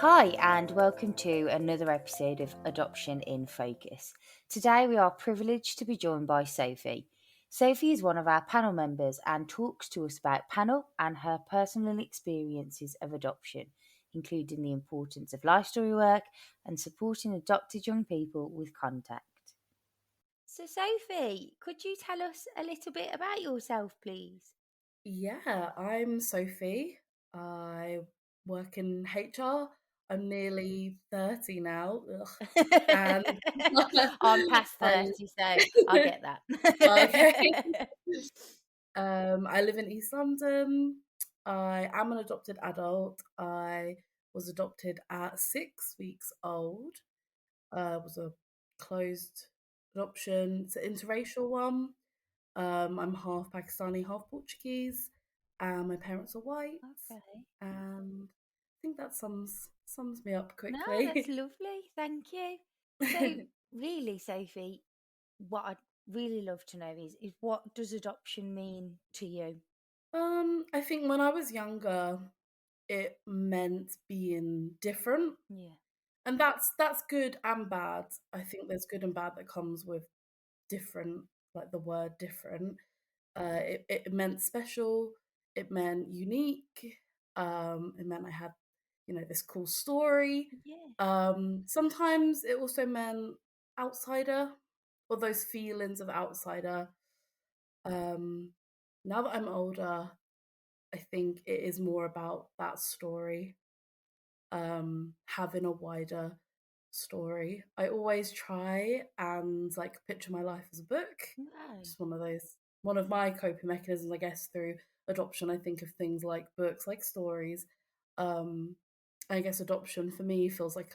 Hi, and welcome to another episode of Adoption in Focus. Today, we are privileged to be joined by Sophie. Sophie is one of our panel members and talks to us about panel and her personal experiences of adoption, including the importance of life story work and supporting adopted young people with contact. So, Sophie, could you tell us a little bit about yourself, please? Yeah, I'm Sophie. I work in HR. I'm nearly 30 now. Ugh. And I'm past I 30, so I get okay. that. I live in East London. I am an adopted adult. I was adopted at 6 weeks old. It was a closed adoption. It's an interracial one. I'm half Pakistani, half Portuguese, and my parents are white. Okay. And I think that sums me up No, that's quickly. lovely. Thank you. So, really, Sophie, what I'd really love to know is what does adoption mean to you? I think when I was younger, it meant being different, Yeah. and that's good and bad. I think there's good and bad that comes with different, like the word different. It meant special. It meant unique. It meant I had, this cool story. Yeah. Sometimes it also meant outsider, or those feelings of outsider. Um, Now that I'm older, I think it is more about that story, having a wider story. I always try and like picture my life as a book. No. Just one of my coping mechanisms, I guess, through adoption. I think of things like books, like stories. Um, I guess adoption for me feels like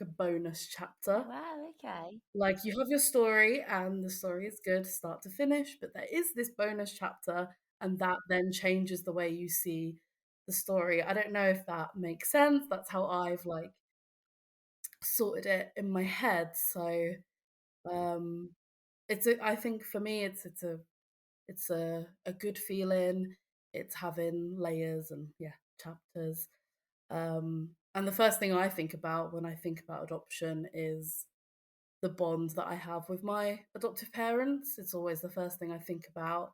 a bonus chapter. Wow, okay. Like you have your story, and the story is good start to finish, but there is this bonus chapter, and that then changes the way you see the story. I don't know if that makes sense. That's how I've like sorted it in my head. So um I think for me it's a good feeling. It's having layers and yeah, chapters. And the first thing I think about when I think about adoption is the bond that I have with my adoptive parents. It's always the first thing I think about,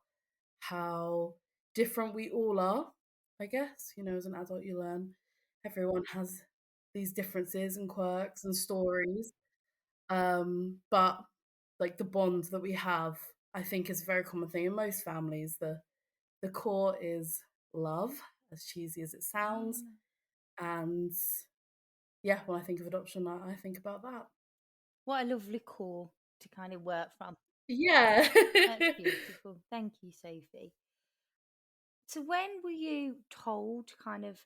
how different we all are, I guess. As an adult, you learn everyone has these differences and quirks and stories. But like the bond that we have, I think is a very common thing in most families. The core is love, as cheesy as it sounds. Oh, And yeah, when I think of adoption, I think about that. what a lovely core to kind of work from. Yeah. That's beautiful. Thank you, Sophie. So, when were you told kind of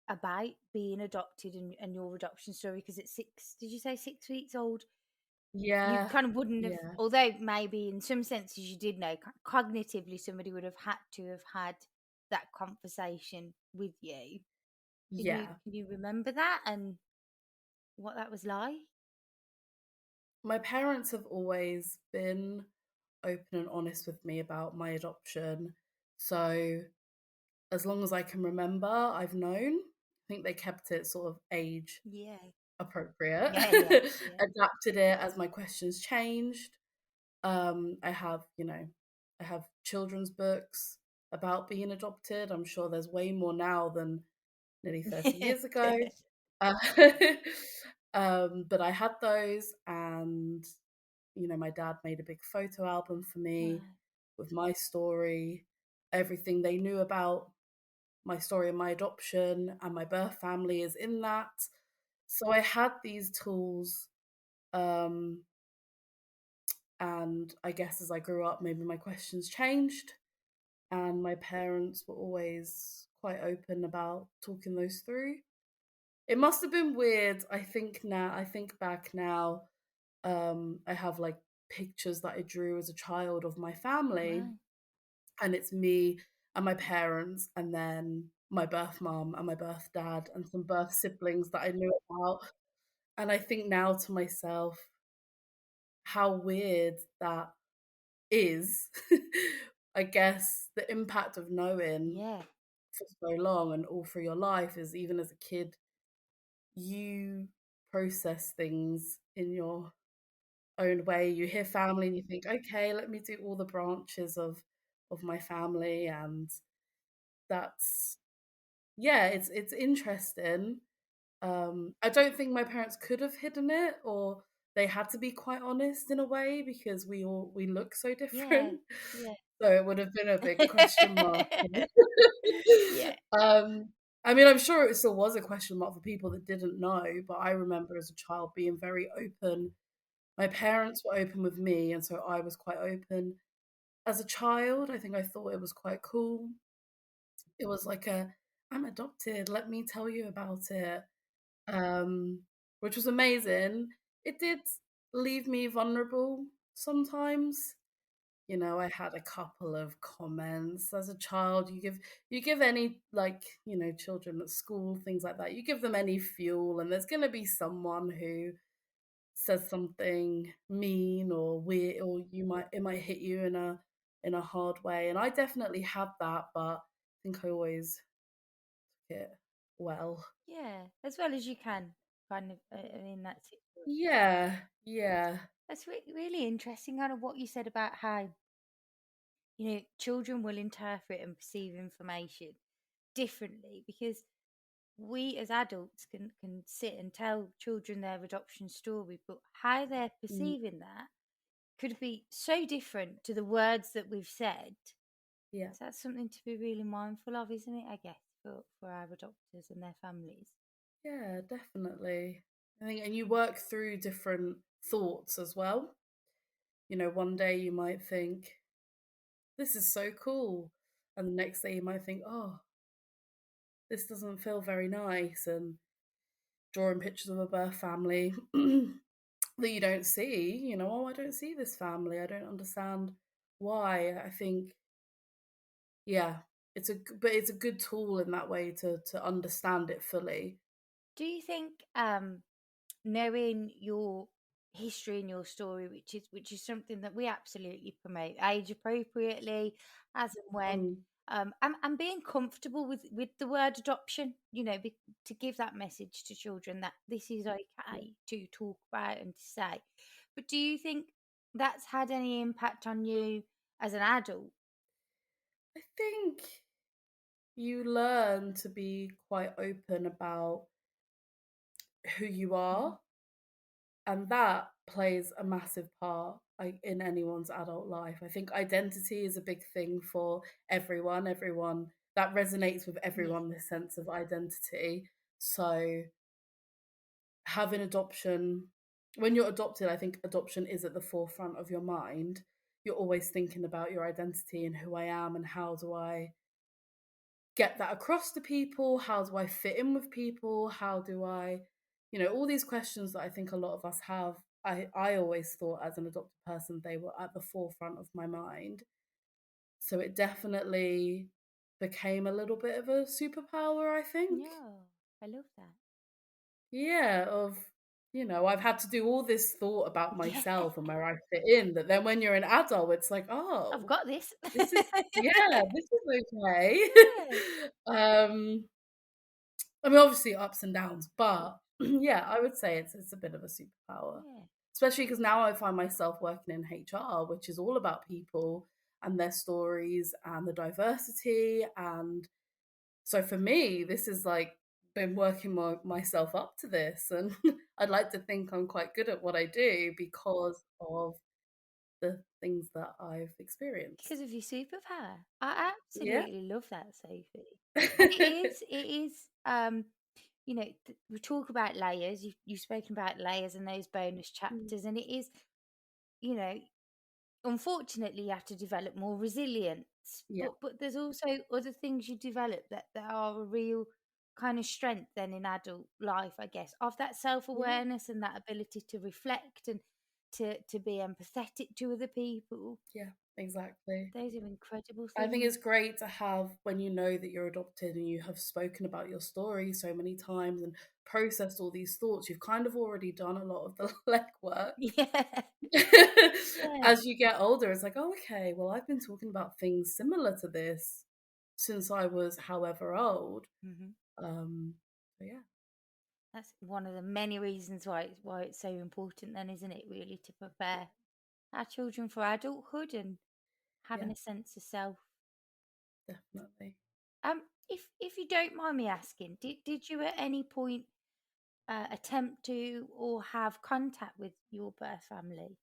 about being adopted and your adoption story? Because at did you say 6 weeks old? You Yeah. kind of wouldn't have, Yeah. although maybe in some senses you did know, cognitively somebody would have had to have had that conversation with you. Can you Yeah. can you remember that and what that was like? My parents have always been open and honest with me about my adoption. So as long as I can remember, I've known. I think they kept it sort of age Yeah. appropriate, Yeah, yeah, yeah. adapted it as my questions changed. I have, I have children's books about being adopted. I'm sure there's way more now than nearly 30 years ago. Uh, but I had those, and my dad made a big photo album for me Wow. with my story, everything they knew about my story and my adoption and my birth family is in that. So I had these tools, um, and I guess as I grew up, maybe my questions changed, and my parents were always quite open about talking those through. It must have been weird. I think back now, I have like pictures that I drew as a child of my family, Wow. and it's me and my parents, and then my birth mom and my birth dad, and some birth siblings that I knew about. And I think now to myself, how weird that is. I guess the impact of knowing Yeah. for so long and all through your life is even as a kid, you process things in your own way. You hear family and you think, okay, let me do all the branches of my family, and that's yeah, it's interesting. I don't think my parents could have hidden it, or they had to be quite honest in a way because we look so Yeah, different. yeah. So it would have been a big question mark. Yeah, um, I mean, I'm sure it still was a question mark for people that didn't know, but I remember as a child being very open. My parents were open with me, and so I was quite open. As a child, I think I thought it was quite cool. It was like I'm adopted, let me tell you about it, which was amazing. It did leave me vulnerable sometimes. I had a couple of comments as a child. You give any, like, children at school, things like that. You give them any fuel, and there's going to be someone who says something mean or weird, or it might hit you in a hard way. And I definitely had that, but I think I always took it well. yeah. As well as you can, kind of, in that situation. Yeah, yeah, That's really interesting, kind of what you said about how, children will interpret and perceive information differently because we as adults can sit and tell children their adoption story, but how they're mm, perceiving that could be so different to the words that we've said. yeah, So that's something to be really mindful of, isn't it? I guess for our adopters and their families. yeah, definitely. I think, and you work through different thoughts as well. One day you might think, this is so cool. And the next day you might think, oh, this doesn't feel very nice. And drawing pictures of a birth family that you don't see, oh, I don't see this family. I don't understand why. I think, yeah, but it's a good tool in that way to understand it fully. Do you think knowing your history and your story, which is something that we absolutely promote, age appropriately, as and when, Mm, and being comfortable with the word adoption, to give that message to children that this is yeah. okay to talk about and to say. But do you think that's had any impact on you as an adult? I think you learn to be quite open about who you Hmm. are, and that plays a massive part, in anyone's adult life. I think identity is a big thing for everyone that resonates with Yeah. everyone, this sense of identity. So having adoption, when you're adopted, I think adoption is at the forefront of your mind. You're always thinking about your identity and who I am and how do I get that across to people? How do I fit in with people? How do I, all these questions that I think a lot of us have. I always thought as an adopted person they were at the forefront of my mind. So it definitely became a little bit of a superpower, I think. Yeah, I love that. Yeah, I've had to do all this thought about Yeah, myself and where I fit in, that then when you're an adult, it's like, I've oh, got this. this is, yeah, this is okay. Yeah. um, I mean, obviously ups and downs, Cool. but yeah, I would say it's a bit of a superpower, Yeah. especially because now I find myself working in HR, which is all about people and their stories and the diversity. And so for me, this is like been working myself up to this, and I'd like to think I'm quite good at what I do because of the things that I've experienced. Because of your superpower. I Yeah. absolutely love that, Sophie. It is, we talk about layers. You've spoken about layers and those bonus Mm, chapters, and it is, you know, unfortunately, you have to develop more resilience. yeah. But there's also other things you develop that are a real kind of strength then in adult life, I guess, of that self Yeah. awareness and that ability to reflect and to be empathetic to other people. Yeah. Exactly. Those are incredible I think things. it's great to have when you know that you're adopted and you have spoken about your story so many times and processed all these thoughts. You've kind of already done a lot of the legwork. Yeah, yeah. As you get older, it's like, oh, okay, well, I've been talking about things similar to this since I was however old. Hmm. Um, so yeah. That's one of the many reasons why it's so important then, isn't it, really, to prepare our children for adulthood and Yeah, having a sense of self. definitely. If you don't mind me asking, did you at any point attempt to or have contact with your birth family?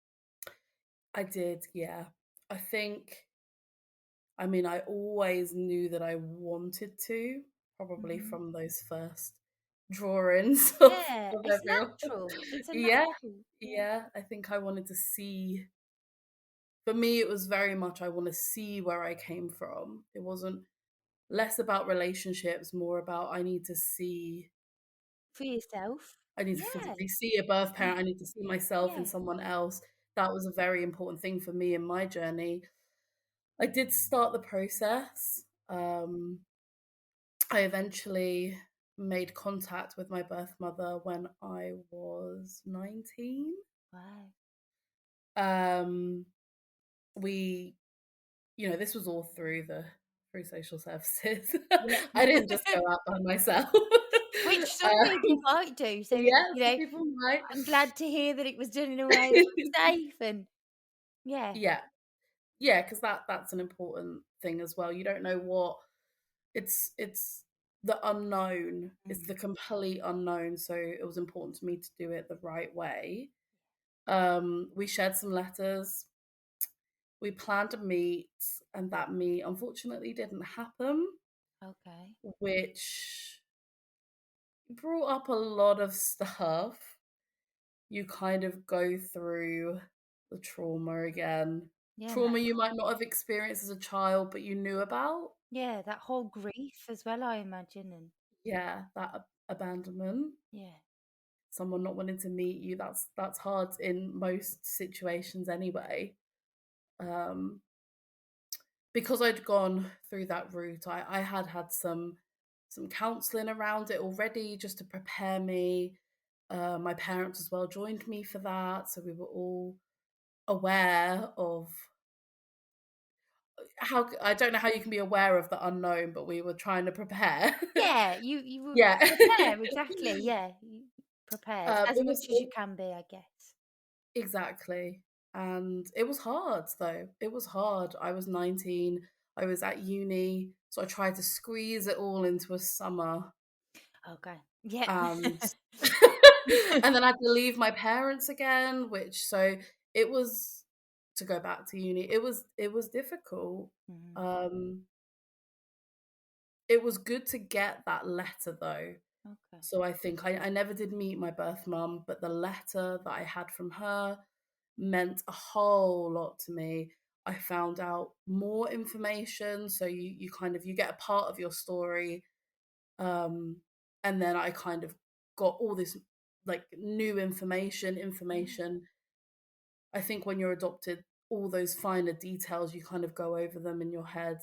I did, yeah. I think, I mean, I always knew that I wanted to, probably Hmm. from those first drawings Yeah, of it's everyone. natural. It's a Yeah, natural. Yeah. yeah. I think I wanted to see, for me, it was very much I want to see where I came from. It wasn't less about relationships, more about I need to see, For yourself. I need to Yeah. physically see a birth Mm. parent, I need to see myself in Yeah. someone else. That was a very important thing for me in my journey. I did start the process. I eventually made contact with my birth mother when I was 19. Wow. Um, we, this was all through social services. Yeah. I didn't just go out by myself. Which some people Um, might do. So, yeah, some people might. I'm glad to hear that it was done in a way that was safe and yeah. Yeah, yeah, because that's an important thing as well. You don't know what it's the unknown. It's Mm. the complete unknown. So it was important to me to do it the right way. We shared some letters. We planned a meet, and that meet unfortunately didn't happen, Okay. which brought up a lot of stuff. You kind of go through the trauma again. Yeah, Trauma you might not have experienced as a child, but you knew about. that whole grief as well, I imagine, and Yeah, that abandonment, yeah. someone not wanting to meet you. That's hard in most situations anyway. Um, because I'd gone through that route, I had some counselling around it already just to prepare me. My parents as well joined me for that, so we were all aware of how. I don't know how you can be aware of the unknown, but we were trying to prepare. Yeah, you would Yeah, prepare, exactly, yeah, you prepared as it was much as you can be, I guess. exactly, and it was hard though. It was hard. I was 19. I was at uni, so I tried to squeeze it all into a summer. Okay. Yeah. And and then I had to leave my parents again, which so it was to go back to uni. It was difficult. Mhm. Um, it was good to get that letter though. Okay. So I think I never did meet my birth mum, but the letter that I had from her meant a whole lot to me. I found out more information, so you kind of you get a part of your story, um, and then I kind of got all this like new information. Yeah. I think when you're adopted, all those finer details you kind of go over them in your head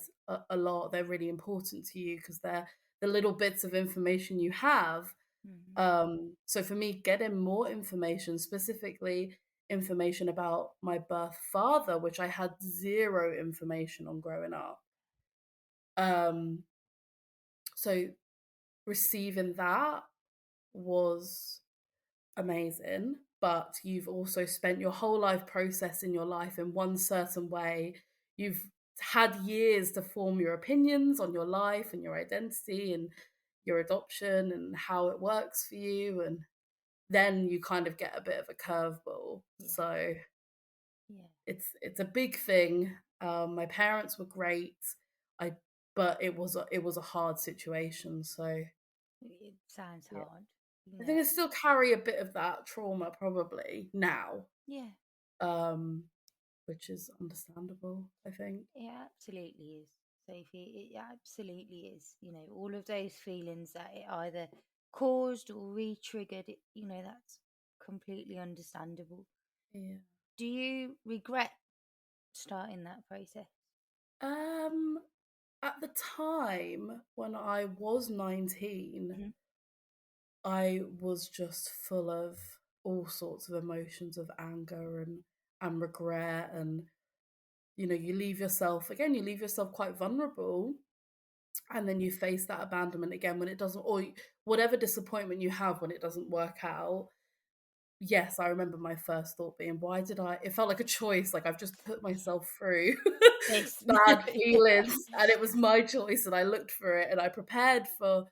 a lot. They're really important to you because they're the little bits of information you have. Mhm. So for me, getting more information, specifically information about my birth father, which I had zero information on growing up. Um, so receiving that was amazing, but you've also spent your whole life processing your life in one certain way. You've had years to form your opinions on your life and your identity and your adoption and how it works for you. And then you kind of get a bit of a curveball. Yeah. So Yeah. it's a big thing. My parents were great. I but it was a hard situation. So It sounds yeah. hard, you I know. think I still carry a bit of that trauma probably now, Yeah. um, which is understandable, I think. It absolutely is, Sophie. It absolutely is. All of those feelings that it either caused or re-triggered, that's completely understandable. Yeah. Do you regret starting that process? Um, at the time when I was 19, Mhm. I was just full of all sorts of emotions of anger and regret, and you leave yourself quite vulnerable, and then you face that abandonment again when it doesn't, or whatever disappointment you have when it doesn't work out. Yes, I remember my first thought being, why did I? It felt like a choice, like I've just put Yeah. myself through This. bad Yeah. feelings, and it was my choice, and I looked for it, and I prepared for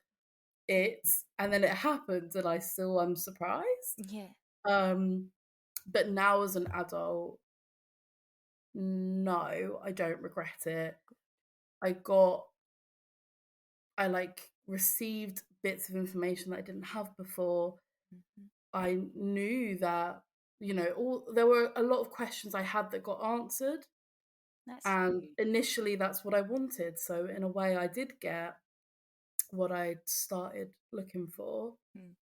it, and then it happened, and I still am surprised. Yeah. Um, but now as an adult, no, I don't regret it. I got, I like received bits of information that I didn't have before. Mhm. I knew that, there were a lot of questions I had that got answered. That's And huge. initially, that's what I wanted. So, in a way, I did get what I started looking for. Mm.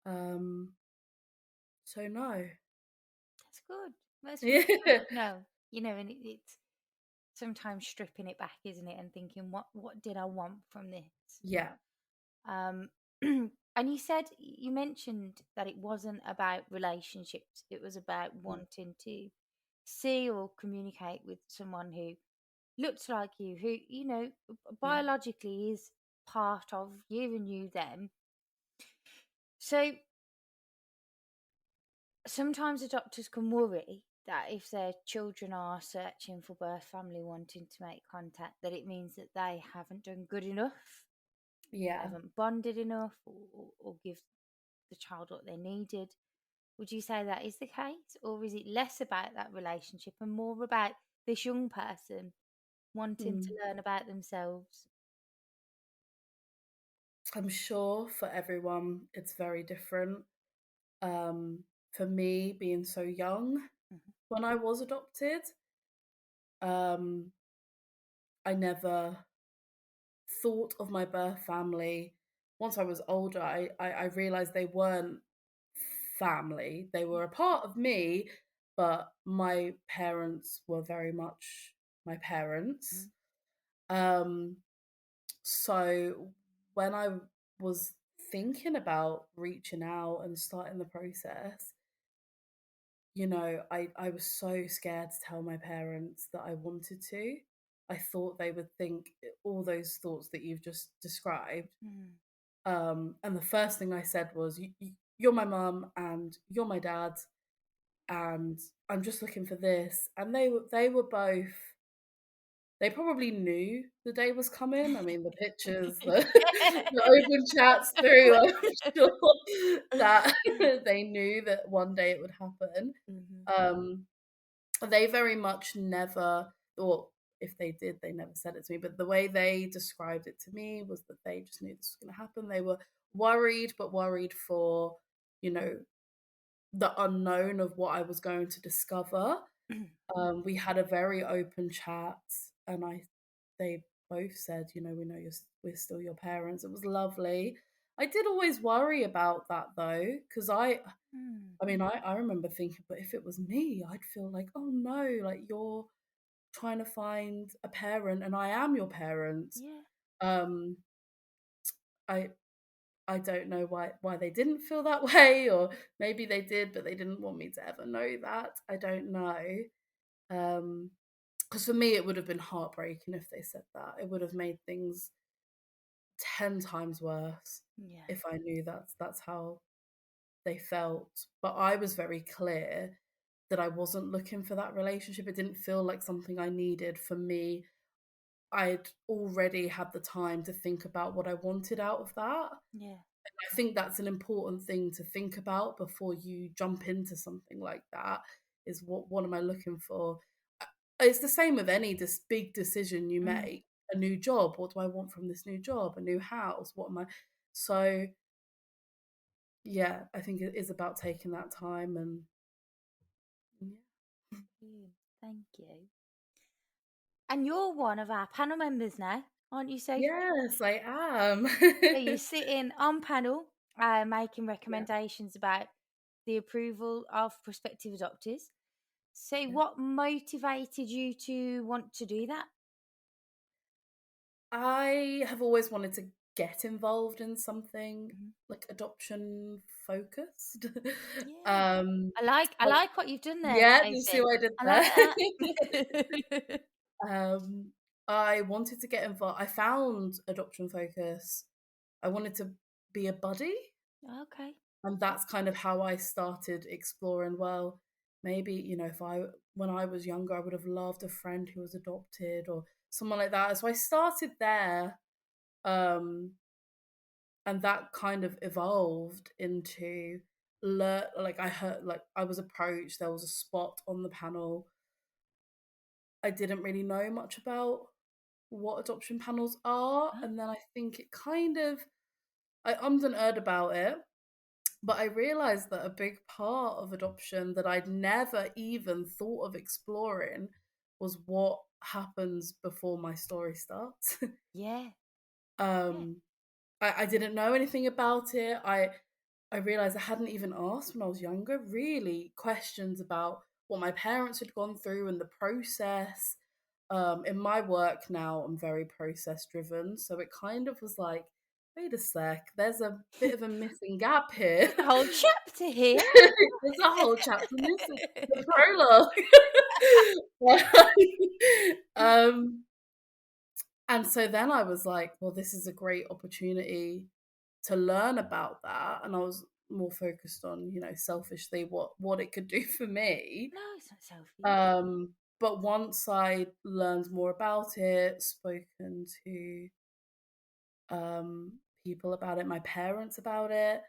Um, so, no. That's good. That's really good Yeah. to know. And it's sometimes stripping it back, isn't it? And thinking, what did I want from this? Yeah. Um, and you mentioned that it wasn't about relationships. It was about Mm, wanting to see or communicate with someone who looked like you, who yeah. biologically is part of you and you them. So sometimes the doctors can worry that if their children are searching for birth family, wanting to make contact, that it means that they haven't done good enough, they Yeah. haven't bonded enough, or give the child what they needed. Would you say that is the case, or is it less about that relationship and more about this young person wanting to Mm. learn about themselves? I'm sure for everyone, it's very different. For me, being so young Mhm. when I was adopted, um, I never thought of my birth family. Once I was older, I realized they weren't family. They were a part of me, but my parents were very much my parents. Mhm. Um, so when I was thinking about reaching out and starting the process, I was so scared to tell my parents that I wanted to. I thought they would think all those thoughts that you've just described. Mm. And the first thing I said was, "You're my mum and you're my dad, and I'm just looking for this." And they were both. They probably knew the day was coming. I mean, the pictures, the open chats through. I'm sure that they knew that one day it would happen. Mhm. Um, they very much never, or if they did, they never said it to me, but the way they described it to me was that they just knew this was going to happen. They were worried, but worried for, you know, the unknown of what I was going to discover. We had a very open chat, and they both said, we know we're still your parents. It was lovely. I did always worry about that though, because Mm. I mean, I remember thinking, but if it was me, I'd feel like, oh no, like you're trying to find a parent and I am your parent. Yeah. Um, I I don't know why they didn't feel that way, or maybe they did, but they didn't want me to ever know that. I don't know. Because for me, it would have been heartbreaking if they said that. It would have made things 10 times worse Yeah. if I knew that's how they felt. But I was very clear that I wasn't looking for that relationship. It didn't feel like something I needed for me. I'd already had the time to think about what I wanted out of that. Yeah. I think that's an important thing to think about before you jump into something like that, is what am I looking for? It's the same with any big decision you Mm. make. A new job, what do I want from this new job? A new house, what am I? So yeah, I think it is about taking that time and yeah. Brilliant. Thank you. And you're one of our panel members now, aren't you, Sophie? Yes, I am. So you sit in on panel, making Yeah, recommendations about the approval of prospective adopters. So, yeah. what motivated you to want to do that? I have always wanted to get involved in something Mhm. like adoption focused. Yeah, um, I I- like what you've done there, yeah, do you see Sophie. what I did I like there? that. um, I wanted to get involved. I found Adoption Focus. I wanted to be a buddy, Okay. and that's kind of how I started exploring. Well, maybe, if when I was younger, I would have loved a friend who was adopted or someone like that. So I started there, um, and that kind of evolved into like I heard, like I was approached. There was a spot on the panel. I didn't really know much about what adoption panels are, Huh? and then I think it kind of I ummed and erred about it. But I realized that a big part of adoption that I'd never even thought of exploring was what happens before my story starts. Yeah. Yeah. um, I didn't know anything about it. I realized I hadn't even asked when I was younger, really, questions about what my parents had gone through and the process. In my work now, I'm very process driven. So it kind of was like, wait a sec, there's a bit of a missing gap here. There's a whole chapter here. There's a whole chapter missing, the prologue. um, and so then I was like, well, this is a great opportunity to learn about that. And I was more focused on, selfishly what it could do for me. No, it's not Sophie. But once I learned more about it, spoken to people about it, my parents about it,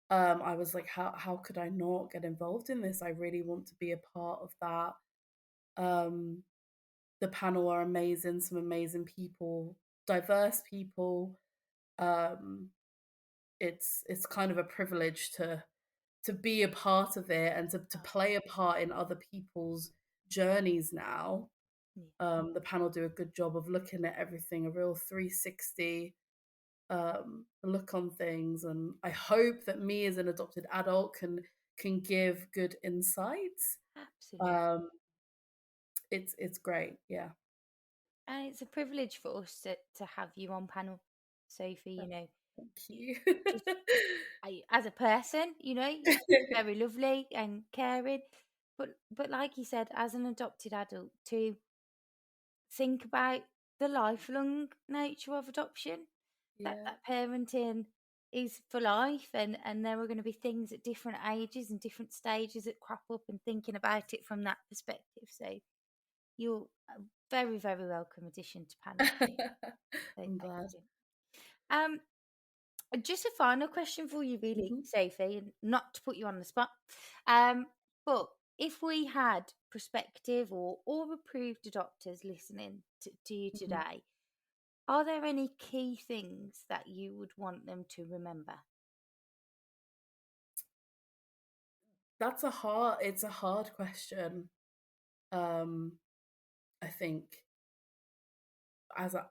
I was like, how could I not get involved in this? I really want to be a part of that. Um, the panel are amazing, some amazing people, diverse people. Um, it's kind of a privilege to be a part of it and to Oh, play a part in other people's journeys now. yeah. The panel do a good job of looking at everything, a real 360 look on things, and I hope that me as an adopted adult can give good insights. Absolutely. Um, it's great, yeah. And it's a privilege for us to have you on panel, Sophie. Thank You you. just as a person, you're very lovely and caring. But like you said, as an adopted adult, to think about the lifelong nature of adoption, that Yeah. that parenting is for life, and there are going to be things at different ages and different stages that crop up, and thinking about it from that perspective. So you're a very, very welcome addition to panel. So I'm thank glad. you. Um, just a final question for you, really, Mhm. Sophie, and not to put you on the spot. Um, but if we had prospective or approved adopters listening to you Mhm. today, are there any key things that you would want them to remember? It's a hard question. Um, I think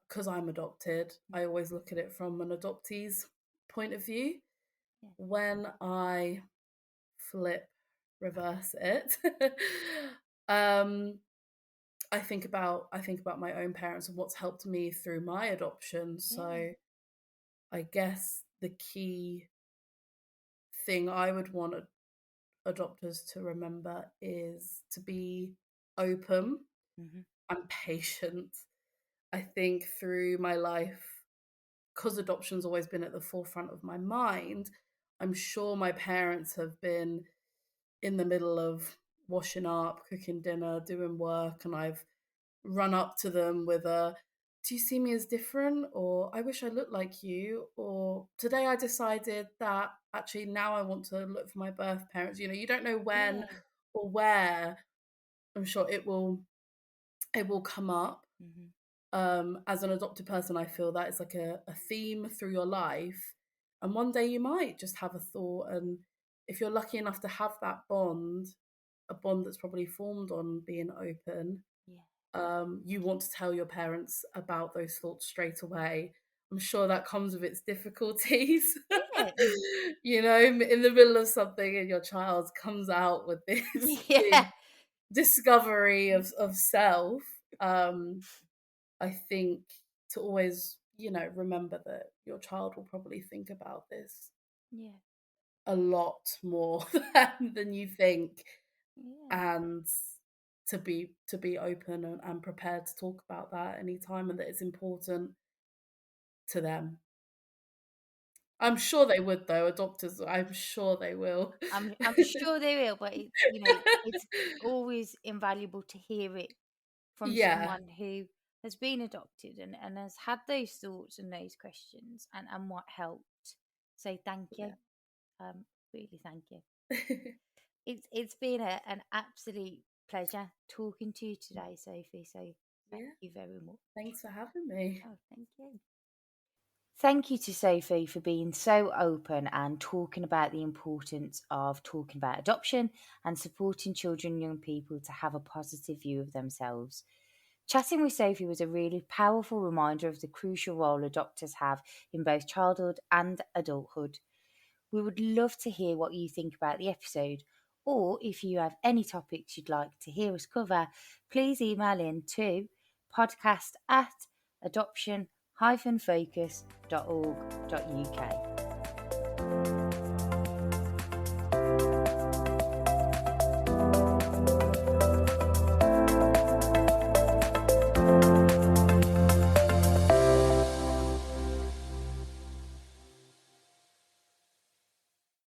because I'm adopted, I always look at it from an adoptee's point of view. Yeah. When I flip, reverse it, um, I think about my own parents and what's helped me through my adoption. Yeah. So I guess the key thing I would want adopters to remember is to be open Hmm. and patient. I think through my life, because adoption's always been at the forefront of my mind, I'm sure my parents have been in the middle of washing up, cooking dinner, doing work, and I've run up to them with a, do you see me as different? Or I wish I looked like you. Or today I decided that actually now I want to look for my birth parents. You don't know when Yeah. or where. I'm sure it will come up. Hmm. As an adopted person, I feel that it's like a theme through your life. And one day you might just have a thought. And if you're lucky enough to have that bond, a bond that's probably formed on being open, Yeah. you want to tell your parents about those thoughts straight away. I'm sure that comes with its difficulties. Yeah. In the middle of something and your child comes out with this Yeah. big discovery of self. I think to always, remember that your child will probably think about this Yeah. a lot more than you think. Yeah. And to be open and prepared to talk about that anytime, and that it's important to them. I'm sure they would though, adopters, I'm sure they will. I'm sure they will, but it's always invaluable to hear it from Yeah, someone who has been adopted and has had those thoughts and those questions and what helped. So thank you. yeah. Really thank you. It's been an absolute pleasure talking to you today, Sophie. So thank Yeah, you very much. thanks for having me. Oh, thank you. Thank you to Sophie for being so open and talking about the importance of talking about adoption and supporting children and young people to have a positive view of themselves. Chatting with Sophie was a really powerful reminder of the crucial role adopters have in both childhood and adulthood. We would love to hear what you think about the episode, or if you have any topics you'd like to hear us cover, please email in to podcast@adoption-focus.org.uk.